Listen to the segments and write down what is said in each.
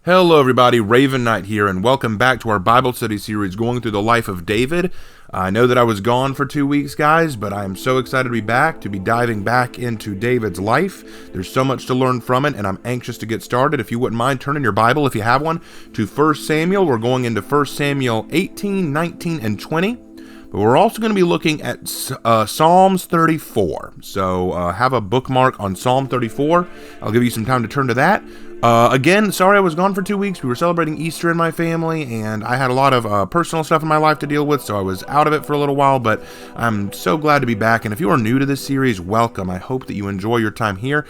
Hello everybody, Raven Knight here, and welcome back to our Bible study series going through the life of David. I know that I was gone for 2 weeks, guys, but I am so excited to be back, to be diving back into David's life. There's so much to learn from it, and I'm anxious to get started. If you wouldn't mind turning your Bible, if you have one, to 1 Samuel. We're going into 1 Samuel 18, 19, and 20. But we're also going to be looking at Psalms 34. So have a bookmark on Psalm 34. I'll give you some time to turn to that. Again, sorry I was gone for 2 weeks. We were celebrating Easter in my family, and I had a lot of personal stuff in my life to deal with, so I was out of it for a little while, but I'm so glad to be back. And if you are new to this series, welcome. I hope that you enjoy your time here.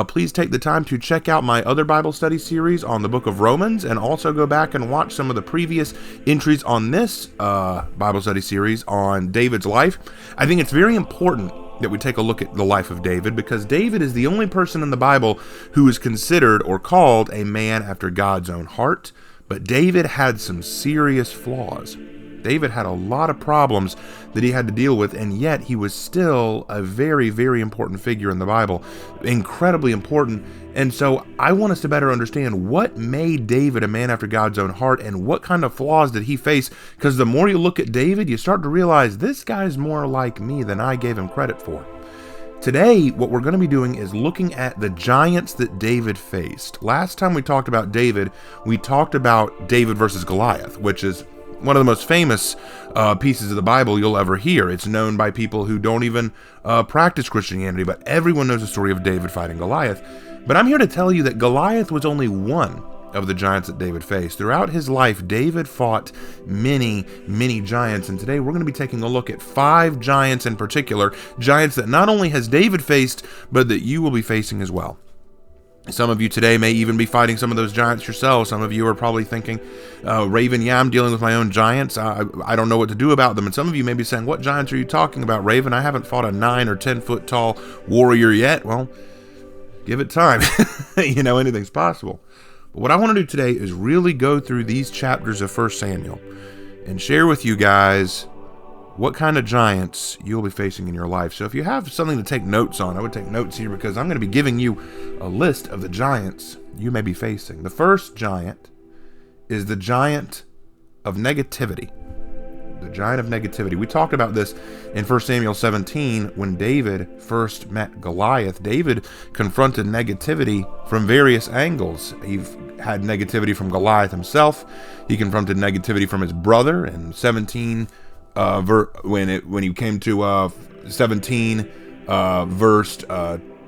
Please take the time to check out my other Bible study series on the book of Romans, and also go back and watch some of the previous entries on this Bible study series on David's life. I think it's very important that we take a look at the life of David, because David is the only person in the Bible who is considered or called a man after God's own heart. But David had some serious flaws. David had a lot of problems that he had to deal with, and yet he was still a very, very important figure in the Bible. Incredibly important. And so I want us to better understand what made David a man after God's own heart, and what kind of flaws did he face, because the more you look at David, you start to realize this guy's more like me than I gave him credit for. Today, what we're going to be doing is looking at the giants that David faced. Last time we talked about David, we talked about David versus Goliath, which is one of the most famous pieces of the Bible you'll ever hear. It's known by people who don't even practice Christianity, but everyone knows the story of David fighting Goliath. But I'm here to tell you that Goliath was only one of the giants that David faced. Throughout his life, David fought many, many giants, and today we're going to be taking a look at 5 giants in particular, giants that not only has David faced, but that you will be facing as well. Some of you today may even be fighting some of those giants yourselves. Some of you are probably thinking, Raven, yeah, I'm dealing with my own giants. I don't know what to do about them. And some of you may be saying, what giants are you talking about, Raven? I haven't fought a 9 or 10 foot tall warrior yet. Well, give it time. Anything's possible. But what I want to do today is really go through these chapters of 1 Samuel and share with you guys what kind of giants you'll be facing in your life. So if you have something to take notes on, I would take notes here, because I'm going to be giving you a list of the giants you may be facing. The first giant is the giant of negativity. The giant of negativity. We talked about this in 1 Samuel 17 when David first met Goliath. David confronted negativity from various angles. He had negativity from Goliath himself. He confronted negativity from his brother in 17. When he came to 17, verse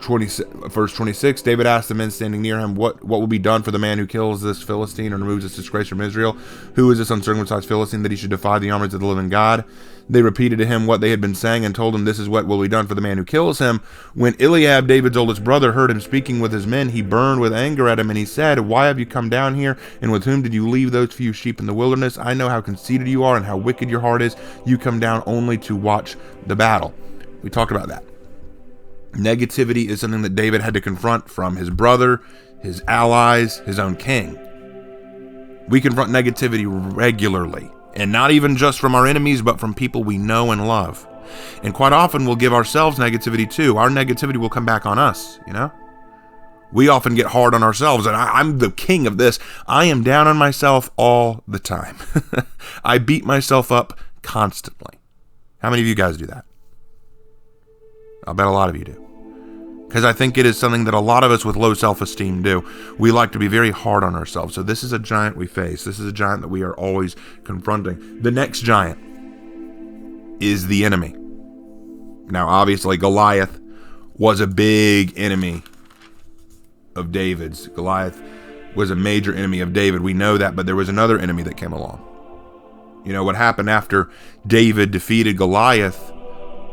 26, David asked the men standing near him, what will be done for the man who kills this Philistine and removes this disgrace from Israel? Who is this uncircumcised Philistine that he should defy the armies of the living God? They repeated to him what they had been saying, and told him, this is what will be done for the man who kills him. When Eliab, David's oldest brother, heard him speaking with his men, he burned with anger at him, and he said, why have you come down here, and with whom did you leave those few sheep in the wilderness? I know how conceited you are and how wicked your heart is. You come down only to watch the battle. We talked about that. Negativity is something that David had to confront from his brother, his allies, his own king. We confront negativity regularly, and not even just from our enemies, but from people we know and love. And quite often we'll give ourselves negativity too. Our negativity will come back on us, We often get hard on ourselves, and I'm the king of this. I am down on myself all the time. I beat myself up constantly. How many of you guys do that? I'll bet a lot of you do. Because I think it is something that a lot of us with low self-esteem do. We like to be very hard on ourselves. So this is a giant we face. This is a giant that we are always confronting. The next giant is the enemy. Now, obviously, Goliath was a big enemy of David's. Goliath was a major enemy of David. We know that, but there was another enemy that came along. What happened after David defeated Goliath?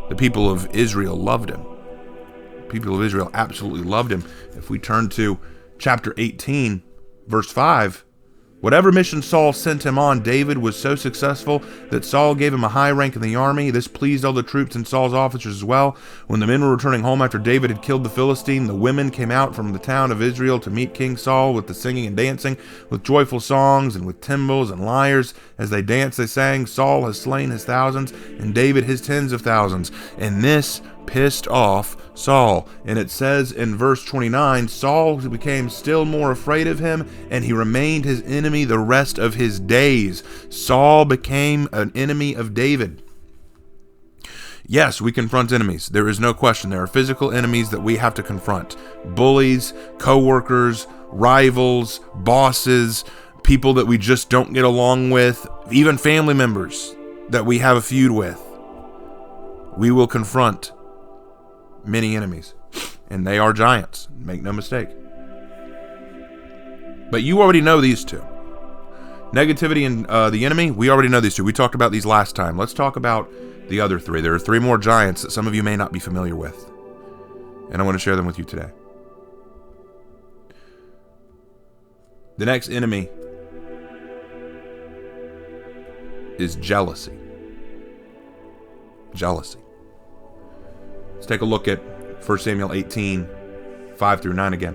The people of Israel loved him. People of Israel absolutely loved him. If we turn to chapter 18, verse 5, whatever mission Saul sent him on, David was so successful that Saul gave him a high rank in the army. This pleased all the troops and Saul's officers as well. When the men were returning home after David had killed the Philistine, the women came out from the town of Israel to meet King Saul with the singing and dancing, with joyful songs and with timbrels and lyres. As they danced, they sang, Saul has slain his thousands, and David his tens of thousands. And this pissed off Saul. And it says in verse 29, Saul became still more afraid of him, and he remained his enemy the rest of his days. Saul became an enemy of David. Yes, we confront enemies. There is no question. There are physical enemies that we have to confront. Bullies, co-workers, rivals, bosses, people that we just don't get along with, even family members that we have a feud with. We will confront many enemies, and they are giants. Make no mistake. But you already know these two. Negativity and the enemy, we already know these two. We talked about these last time. Let's talk about the other three. There are three more giants that some of you may not be familiar with, and I want to share them with you today. The next enemy is jealousy. Jealousy. Let's take a look at 1 Samuel 18, 5 through 9 again.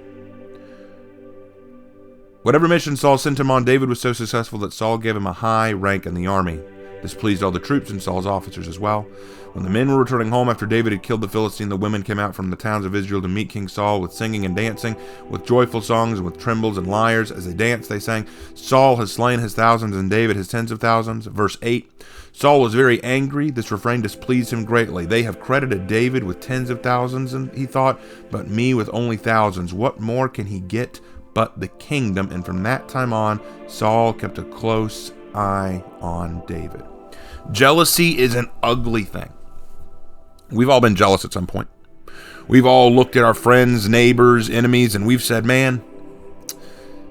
Whatever mission Saul sent him on, David was so successful that Saul gave him a high rank in the army. This pleased all the troops and Saul's officers as well. When the men were returning home after David had killed the Philistine, the women came out from the towns of Israel to meet King Saul with singing and dancing, with joyful songs and with timbrels and lyres. As they danced, they sang, Saul has slain his thousands and David his tens of thousands. Verse 8, Saul was very angry. This refrain displeased him greatly. They have credited David with tens of thousands, and he thought, but me with only thousands. What more can he get but the kingdom? And from that time on, Saul kept a close eye on David. Jealousy is an ugly thing. We've all been jealous at some point. We've all looked at our friends, neighbors, enemies, and we've said, man,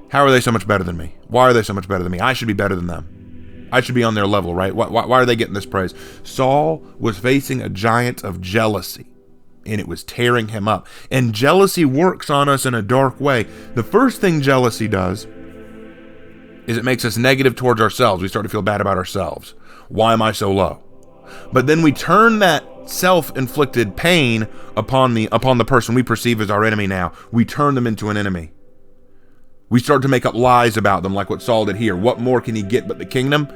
how are they so much better than me? Why are they so much better than me? I should be better than them. I should be on their level, right? Why are they getting this praise? Saul was facing a giant of jealousy, and it was tearing him up. And jealousy works on us in a dark way. The first thing jealousy does is it makes us negative towards ourselves. We start to feel bad about ourselves. Why am I so low? But then we turn that self-inflicted pain upon the person we perceive as our enemy now. We turn them into an enemy. We start to make up lies about them, like what Saul did here. What more can he get but the kingdom?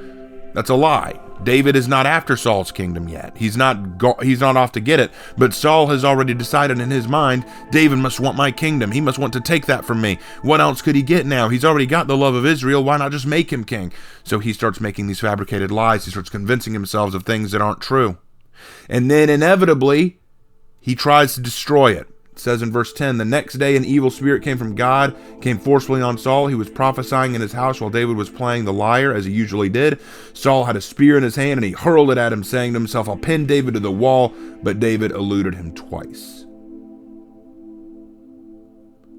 That's a lie. David is not after Saul's kingdom yet. He's not off to get it, but Saul has already decided in his mind, David must want my kingdom. He must want to take that from me. What else could he get now? He's already got the love of Israel. Why not just make him king? So he starts making these fabricated lies. He starts convincing himself of things that aren't true. And then inevitably, he tries to destroy it. It says in verse 10, the next day an evil spirit came from God, came forcefully on Saul. He was prophesying in his house while David was playing the lyre, as he usually did. Saul had a spear in his hand, and he hurled it at him, saying to himself, I'll pin David to the wall. But David eluded him twice.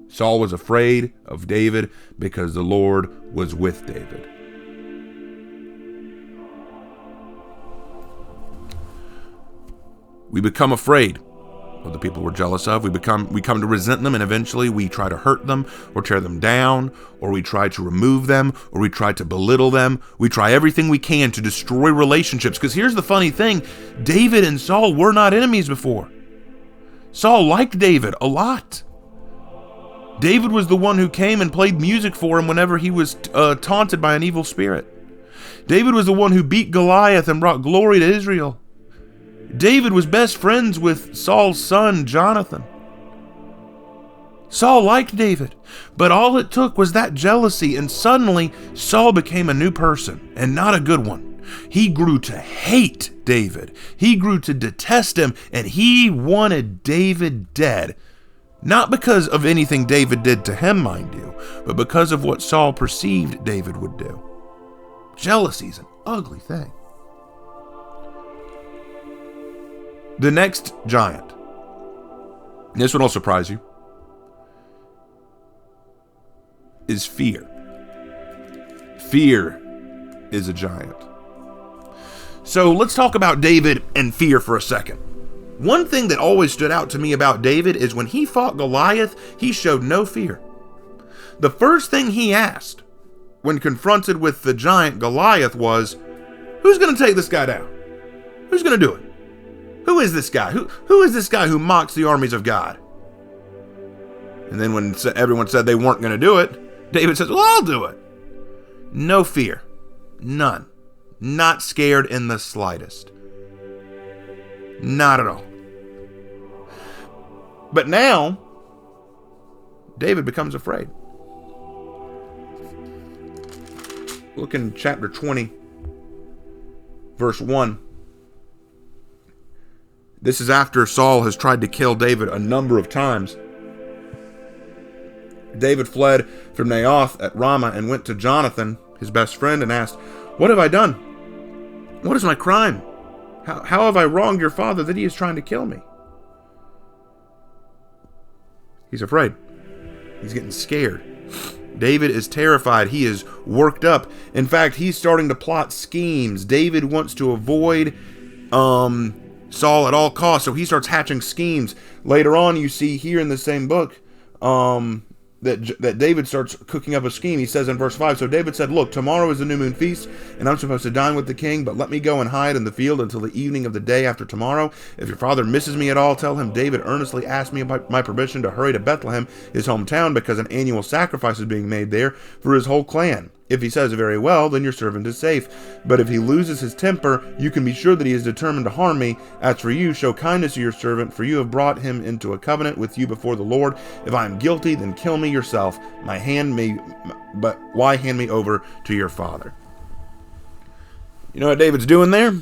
Saul was afraid of David because the Lord was with David. We become afraid of the people we're jealous of. We come to resent them, and eventually we try to hurt them or tear them down, or we try to remove them, or we try to belittle them. We try everything we can to destroy relationships. Because here's the funny thing, David and Saul were not enemies before. Saul liked David a lot. David was the one who came and played music for him whenever he was taunted by an evil spirit. David was the one who beat Goliath and brought glory to Israel. David was best friends with Saul's son, Jonathan. Saul liked David, but all it took was that jealousy, and suddenly Saul became a new person, and not a good one. He grew to hate David. He grew to detest him, and he wanted David dead. Not because of anything David did to him, mind you, but because of what Saul perceived David would do. Jealousy is an ugly thing. The next giant, this one will surprise you, is fear. Fear is a giant. So let's talk about David and fear for a second. One thing that always stood out to me about David is when he fought Goliath, he showed no fear. The first thing he asked when confronted with the giant Goliath was, who's going to take this guy down? Who's going to do it? Who is this guy? Who is this guy who mocks the armies of God? And then when everyone said they weren't going to do it, David says, well, I'll do it. No fear. None. Not scared in the slightest. Not at all. But now, David becomes afraid. Look in chapter 20, verse 1. This is after Saul has tried to kill David a number of times. David fled from Naioth at Ramah and went to Jonathan, his best friend, and asked, "What have I done? What is my crime? How have I wronged your father that he is trying to kill me?" He's afraid. He's getting scared. David is terrified. He is worked up. In fact, he's starting to plot schemes. David wants to avoid Saul at all costs, so he starts hatching schemes. Later on, you see here in the same book that David starts cooking up a scheme. He says in verse 5, "So David said, 'Look, tomorrow is the new moon feast, and I'm supposed to dine with the king, but let me go and hide in the field until the evening of the day after tomorrow. If your father misses me at all, tell him David earnestly asked me my permission to hurry to Bethlehem, his hometown, because an annual sacrifice is being made there for his whole clan. If he says very well, then your servant is safe. But if he loses his temper, you can be sure that he is determined to harm me. As for you, show kindness to your servant, for you have brought him into a covenant with you before the Lord. If I am guilty, then kill me yourself. But why hand me over to your father?'" You know what David's doing there?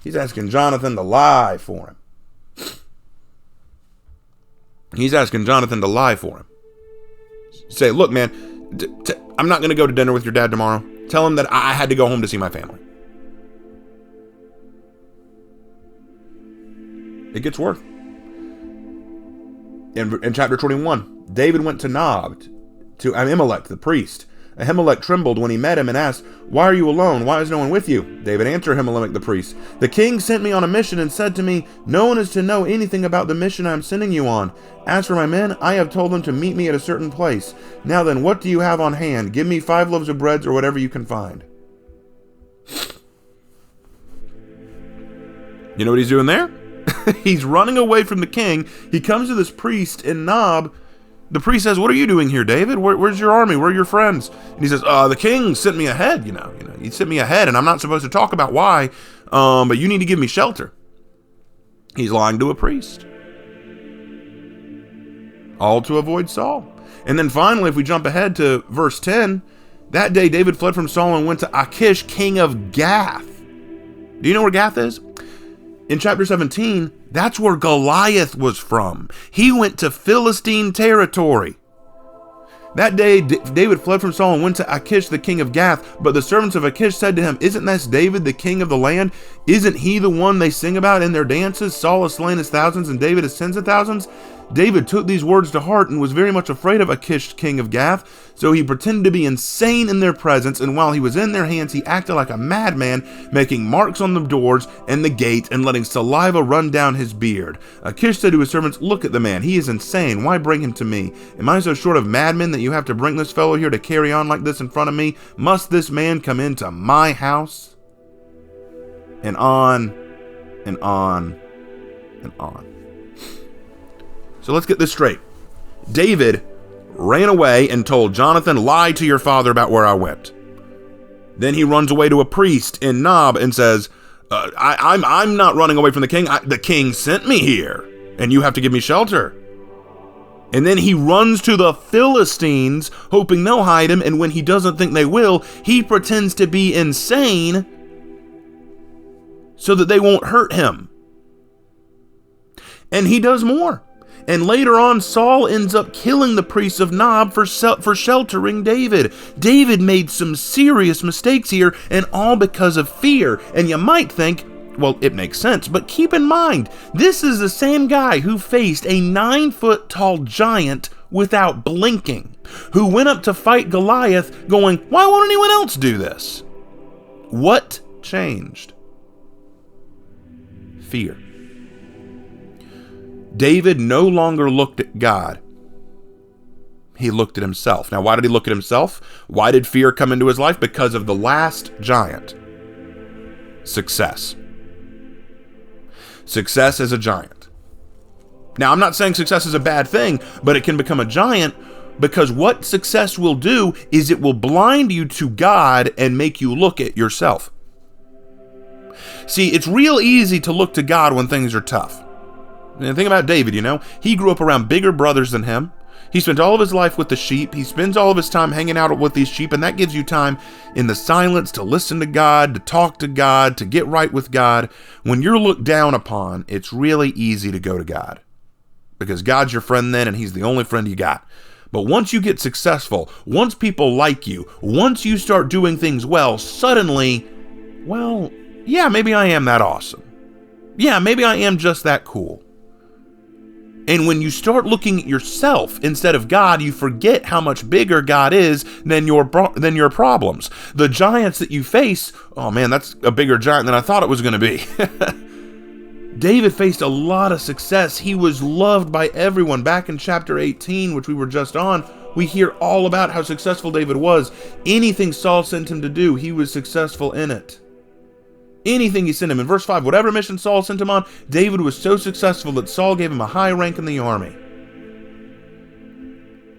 He's asking Jonathan to lie for him. He's asking Jonathan to lie for him. Say, "Look, man, I'm not going to go to dinner with your dad tomorrow. Tell him that I had to go home to see my family." It gets worse. In chapter 21, David went to Nob, to Ahimelech the priest. Ahimelech trembled when he met him and asked, "Why are you alone? Why is no one with you?" David answered Ahimelech the priest, "The king sent me on a mission and said to me, 'No one is to know anything about the mission I am sending you on. As for my men, I have told them to meet me at a certain place. Now then, what do you have on hand? Give me 5 loaves of bread or whatever you can find.'" You know what he's doing there? He's running away from the king. He comes to this priest in Nob. The priest says, "What are you doing here, David? Where's your army? Where are your friends?" And he says, "The king sent me ahead, he sent me ahead, and I'm not supposed to talk about why, but you need to give me shelter." He's lying to a priest. All to avoid Saul. And then finally, if we jump ahead to verse 10, that day David fled from Saul and went to Achish, king of Gath. Do you know where Gath is? In chapter 17, that's where Goliath was from. He went to Philistine territory. That day, David fled from Saul and went to Achish, the king of Gath. But the servants of Achish said to him, "Isn't this David, the king of the land? Isn't he the one they sing about in their dances? Saul has slain his thousands and David his tens of thousands." David took these words to heart and was very much afraid of Achish, king of Gath. So he pretended to be insane in their presence, and while he was in their hands, he acted like a madman, making marks on the doors and the gate and letting saliva run down his beard. Achish said to his servants, "Look at the man. He is insane. Why bring him to me? Am I so short of madmen that you have to bring this fellow here to carry on like this in front of me? Must this man come into my house?" And on and on and on. So let's get this straight. David ran away and told Jonathan, "Lie to your father about where I went." Then he runs away to a priest in Nob and says, I'm not running away from the king. The king sent me here, and you have to give me shelter." And then he runs to the Philistines, hoping they'll hide him, and when he doesn't think they will, he pretends to be insane so that they won't hurt him. And he does more. And later on, Saul ends up killing the priests of Nob for sheltering David. David made some serious mistakes here, and all because of fear. And you might think, well, it makes sense, but keep in mind, this is the same guy who faced a 9-foot-tall giant without blinking, who went up to fight Goliath going, "Why won't anyone else do this?" What changed? Fear. David no longer looked at God. He looked at himself. Now, why did he look at himself? Why did fear come into his life? Because of the last giant. Success. Success is a giant. Now, I'm not saying success is a bad thing, but it can become a giant because what success will do is it will blind you to God and make you look at yourself. See, it's real easy to look to God when things are tough. And think about David, he grew up around bigger brothers than him. He spent all of his life with the sheep. He spends all of his time hanging out with these sheep, and that gives you time in the silence to listen to God, to talk to God, to get right with God. When you're looked down upon, it's really easy to go to God because God's your friend then, and he's the only friend you got. But once you get successful, once people like you, once you start doing things well, suddenly, well, yeah, maybe I am that awesome. Yeah, maybe I am just that cool. And when you start looking at yourself instead of God, you forget how much bigger God is than your problems. The giants that you face, oh man, that's a bigger giant than I thought it was going to be. David faced a lot of success. He was loved by everyone. Back in chapter 18, which we were just on, we hear all about how successful David was. Anything Saul sent him to do, he was successful in it. Anything he sent him. In verse 5, whatever mission Saul sent him on, David was so successful that Saul gave him a high rank in the army.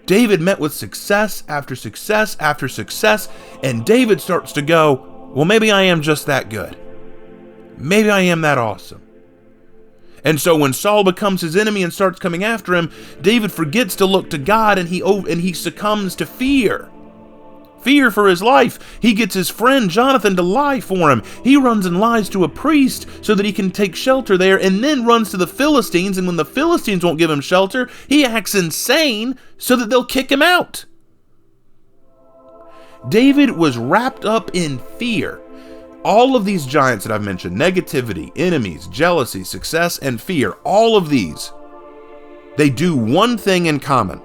David met with success after success after success, and David starts to go, well, maybe I am just that good. Maybe I am that awesome. And so when Saul becomes his enemy and starts coming after him, David forgets to look to God, and he succumbs to fear. Fear for his life. He gets his friend Jonathan to lie for him. He runs and lies to a priest so that he can take shelter there, and then runs to the Philistines, and when the Philistines won't give him shelter, he acts insane so that they'll kick him out. David was wrapped up in fear. All of these giants that I've mentioned, negativity, enemies, jealousy, success, and fear, all of these, they do one thing in common.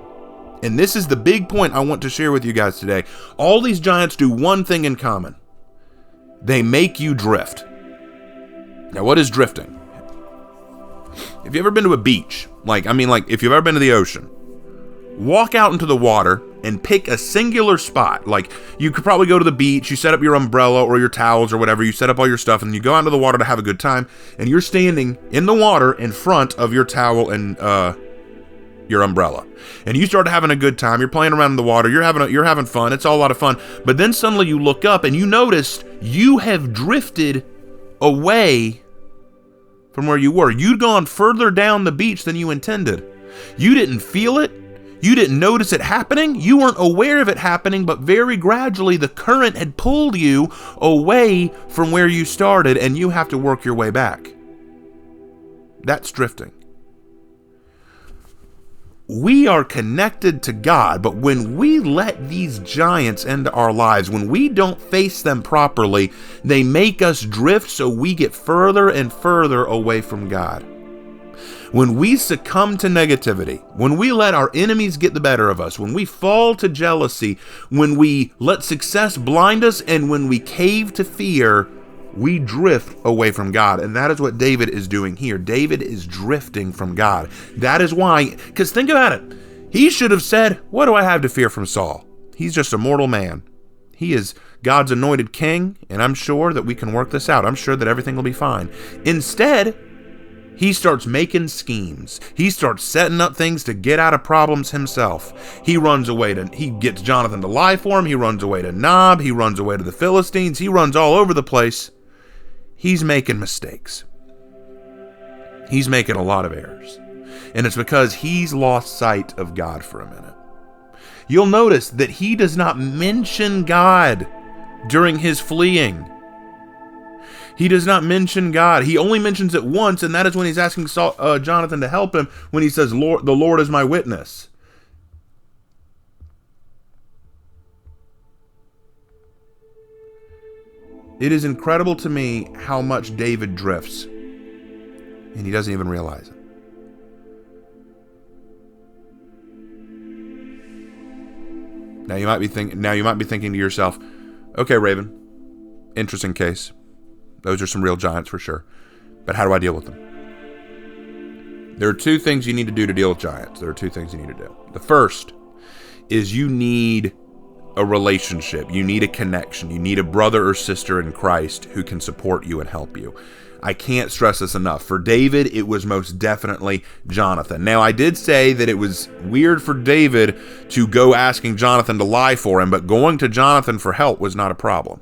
And this is the big point I want to share with you guys today. All these giants do one thing in common. They make you drift. Now, what is drifting? If you've ever been to a beach, if you've ever been to the ocean, walk out into the water and pick a singular spot. Like, you could probably go to the beach, you set up your umbrella or your towels or whatever, you set up all your stuff, and you go out into the water to have a good time, and you're standing in the water in front of your towel and your umbrella, and you start having a good time. You're playing around in the water, you're having fun, it's all a lot of fun, but then suddenly you look up and you notice you have drifted away from where you were. You'd gone further down the beach than you intended. You didn't feel it, you didn't notice it happening, you weren't aware of it happening, but very gradually the current had pulled you away from where you started, and you have to work your way back. That's drifting. We are connected to God, but when we let these giants into our lives, when we don't face them properly, they make us drift, so we get further and further away from God. When we succumb to negativity, when we let our enemies get the better of us, when we fall to jealousy, when we let success blind us, and when we cave to fear, we drift away from God. And that is what David is doing here. David is drifting from God. That is why, because think about it. He should have said, what do I have to fear from Saul? He's just a mortal man. He is God's anointed king, and I'm sure that we can work this out. I'm sure that everything will be fine. Instead, he starts making schemes. He starts setting up things to get out of problems himself. He gets Jonathan to lie for him. He runs away to Nob. He runs away to the Philistines. He runs all over the place. He's making mistakes. He's making a lot of errors. And it's because he's lost sight of God for a minute. You'll notice that he does not mention God during his fleeing. He does not mention God. He only mentions it once, and that is when he's asking Jonathan to help him, when he says, the Lord is my witness. It is incredible to me how much David drifts, and he doesn't even realize it. Now you might be thinking to yourself, okay, Raven, interesting case. Those are some real giants for sure. But how do I deal with them? There are two things you need to do to deal with giants. There are two things you need to do. The first is you need a relationship. You need a connection. You need a brother or sister in Christ who can support you and help you. I can't stress this enough. For David, it was most definitely Jonathan. Now, I did say that it was weird for David to go asking Jonathan to lie for him, but going to Jonathan for help was not a problem.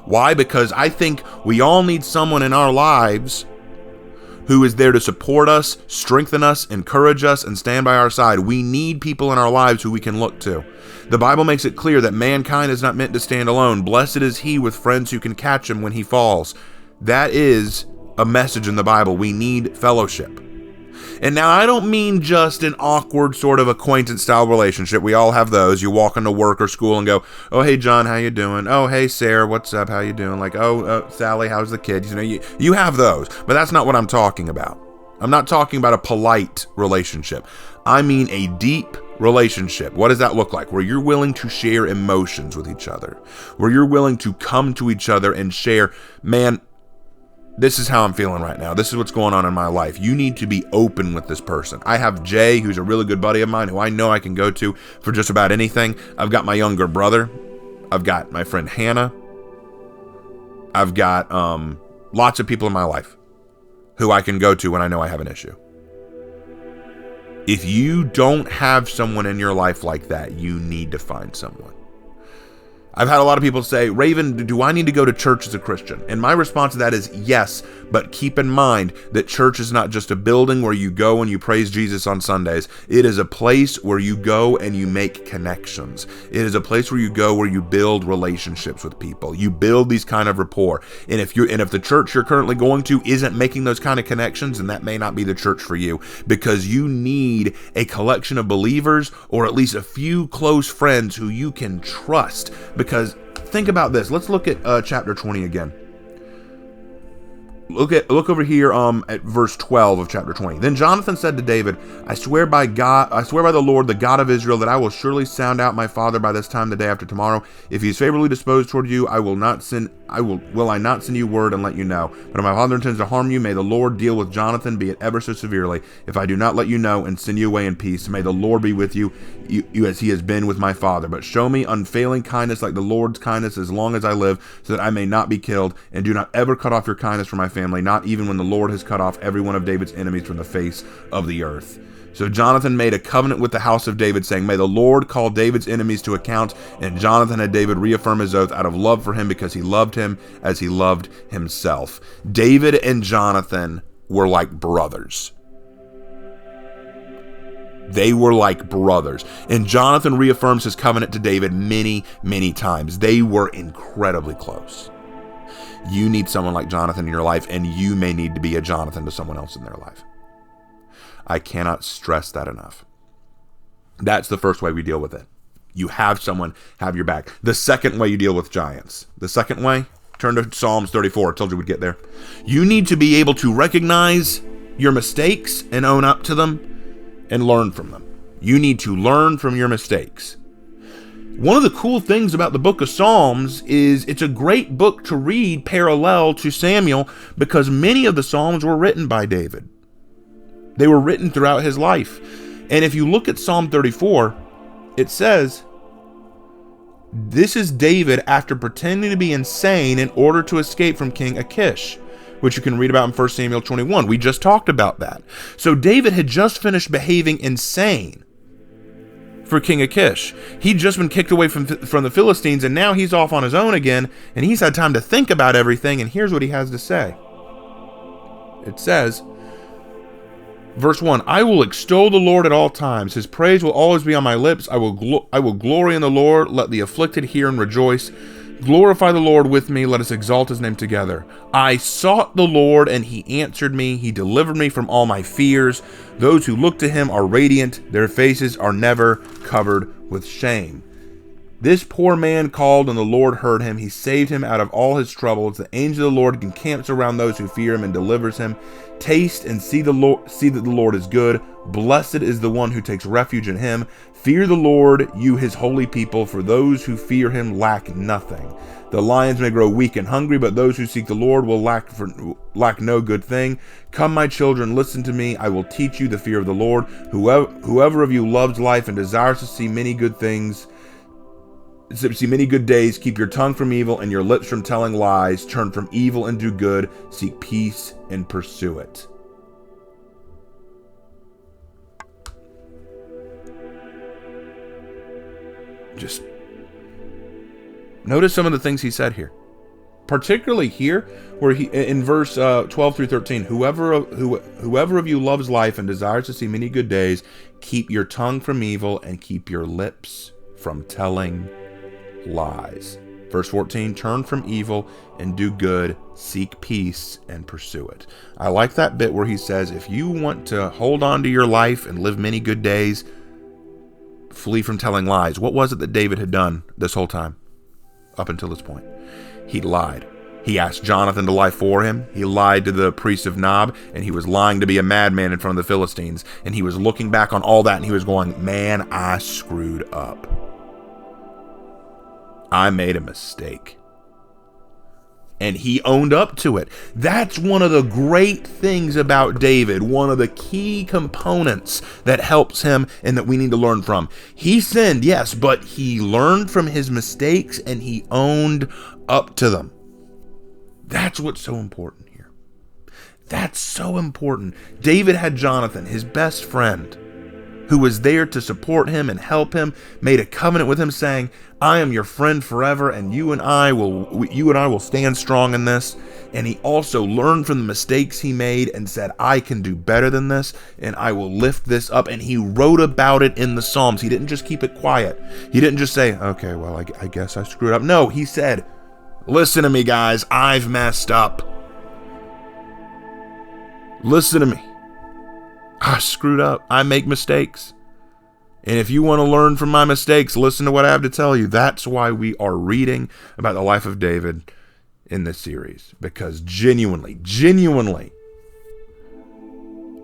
Why? Because I think we all need someone in our lives who is there to support us, strengthen us, encourage us, and stand by our side. We need people in our lives who we can look to. The Bible makes it clear that mankind is not meant to stand alone. Blessed is he with friends who can catch him when he falls. That is a message in the Bible. We need fellowship. And now I don't mean just an awkward sort of acquaintance style relationship. We all have those. You walk into work or school and go, "Oh, hey, John, how you doing? Oh, hey, Sarah, what's up? How you doing?" Like, "Oh, Sally, how's the kids?" You have those, but that's not what I'm talking about. I'm not talking about a polite relationship. I mean a deep relationship. What does that look like? Where you're willing to share emotions with each other, where you're willing to come to each other and share, "Man, this is how I'm feeling right now. This is what's going on in my life." You need to be open with this person. I have Jay, who's a really good buddy of mine, who I know I can go to for just about anything. I've got my younger brother. I've got my friend Hannah. I've got lots of people in my life who I can go to when I know I have an issue. If you don't have someone in your life like that, you need to find someone. I've had a lot of people say, "Raven, do I need to go to church as a Christian?" And my response to that is yes, but keep in mind that church is not just a building where you go and you praise Jesus on Sundays. It is a place where you go and you make connections. It is a place where you go where you build relationships with people. You build these kind of rapport. And if the church you're currently going to isn't making those kind of connections, then that may not be the church for you, because you need a collection of believers, or at least a few close friends who you can trust. Because think about this. Let's look at chapter 20 again. Look over here at verse 12 of chapter 20. Then Jonathan said to David, I swear by the Lord, the God of Israel, that I will surely sound out my father by this time the day after tomorrow. If he is favorably disposed toward you, will I not send you word and let you know. But if my father intends to harm you, may the Lord deal with Jonathan, be it ever so severely, if I do not let you know and send you away in peace. May the Lord be with you as he has been with my father. But show me unfailing kindness like the Lord's kindness as long as I live, so that I may not be killed. And do not ever cut off your kindness from my family, not even when the Lord has cut off every one of David's enemies from the face of the earth. So Jonathan made a covenant with the house of David, saying, May the Lord call David's enemies to account. And Jonathan had David reaffirm his oath out of love for him, because he loved him as he loved himself. David and Jonathan were like brothers. They were like brothers. And Jonathan reaffirms his covenant to David many, many times. They were incredibly close. You need someone like Jonathan in your life, and you may need to be a Jonathan to someone else in their life. I cannot stress that enough. That's the first way we deal with it. You have someone have your back. The second way you deal with giants. The second way, turn to Psalms 34. I told you we'd get there. You need to be able to recognize your mistakes and own up to them and learn from them. You need to learn from your mistakes. One of the cool things about the book of Psalms is it's a great book to read parallel to Samuel, because many of the Psalms were written by David. They were written throughout his life. And if you look at Psalm 34, it says, this is David after pretending to be insane in order to escape from King Achish, which you can read about in 1 Samuel 21. We just talked about that. So David had just finished behaving insane for King Achish. He'd just been kicked away from the Philistines, and now he's off on his own again, and he's had time to think about everything, and here's what he has to say. It says, verse 1, I will extol the Lord at all times. His praise will always be on my lips. I will glory in the Lord. Let the afflicted hear and rejoice. Glorify the Lord with me. Let us exalt his name together. I sought the Lord, and he answered me. He delivered me from all my fears. Those who look to him are radiant. Their faces are never covered with shame. This poor man called, and the Lord heard him. He saved him out of all his troubles. The angel of the Lord encamps around those who fear him and delivers him. Taste and see that the Lord is good. Blessed is the one who takes refuge in him. Fear the Lord, you his holy people, for those who fear him lack nothing. The lions may grow weak and hungry, but those who seek the Lord will lack no good thing. Come, my children, listen to me. I will teach you the fear of the Lord. Whoever of you loves life and desires to see many good things, see many good days, keep your tongue from evil and your lips from telling lies. Turn from evil and do good. Seek peace and pursue it. Just notice some of the things he said here. particularly here, where he in verse 12 through 13, whoever of you loves life and desires to see many good days, keep your tongue from evil and keep your lips from telling lies. Verse 14, turn from evil and do good, seek peace and pursue it. I like that bit where he says, if you want to hold on to your life and live many good days, flee from telling lies. What was it that David had done this whole time up until this point? He lied. He asked Jonathan to lie for him. He lied to the priest of Nob, and he was lying to be a madman in front of the Philistines. And he was looking back on all that, and he was going, man, I screwed up. I made a mistake. And he owned up to it. That's one of the great things about David, one of the key components that helps him and that we need to learn from. He sinned, yes, but he learned from his mistakes and he owned up to them. That's what's so important here. That's so important. David had Jonathan, his best friend, who was there to support him and help him, made a covenant with him saying, I am your friend forever, and you and I will stand strong in this. And he also learned from the mistakes he made and said, I can do better than this, and I will lift this up. And he wrote about it in the Psalms. He didn't just keep it quiet. He didn't just say, okay, well, I guess I screwed up. No, he said, listen to me, guys, I've messed up. Listen to me. I screwed up. I make mistakes. And if you want to learn from my mistakes, listen to what I have to tell you. That's why we are reading about the life of David in this series. Because genuinely,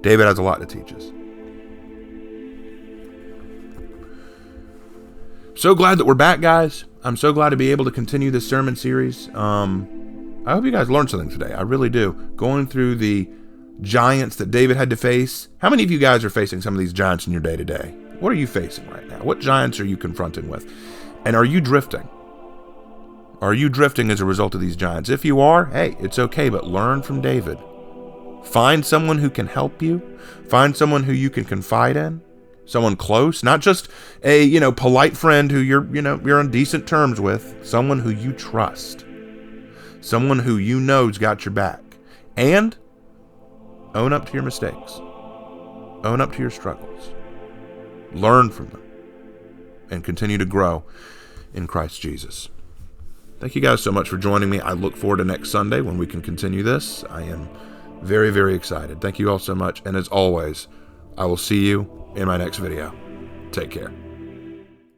David has a lot to teach us. So glad that we're back, guys. I'm so glad to be able to continue this sermon series. I hope you guys learned something today. I really do. Going through the giants that David had to face. How many of you guys are facing some of these giants in your day-to-day? What are you facing right now? What giants are you confronting with? And are you drifting? Are you drifting as a result of these giants? If you are, hey, it's okay, but learn from David. Find someone who can help you. Find someone who you can confide in. Someone close, not just a, polite friend who you're on decent terms with. Someone who you trust. Someone who you know's got your back. And own up to your mistakes. Own up to your struggles. Learn from them. And continue to grow in Christ Jesus. Thank you guys so much for joining me. I look forward to next Sunday when we can continue this. I am very, very excited. Thank you all so much. And as always, I will see you in my next video. Take care.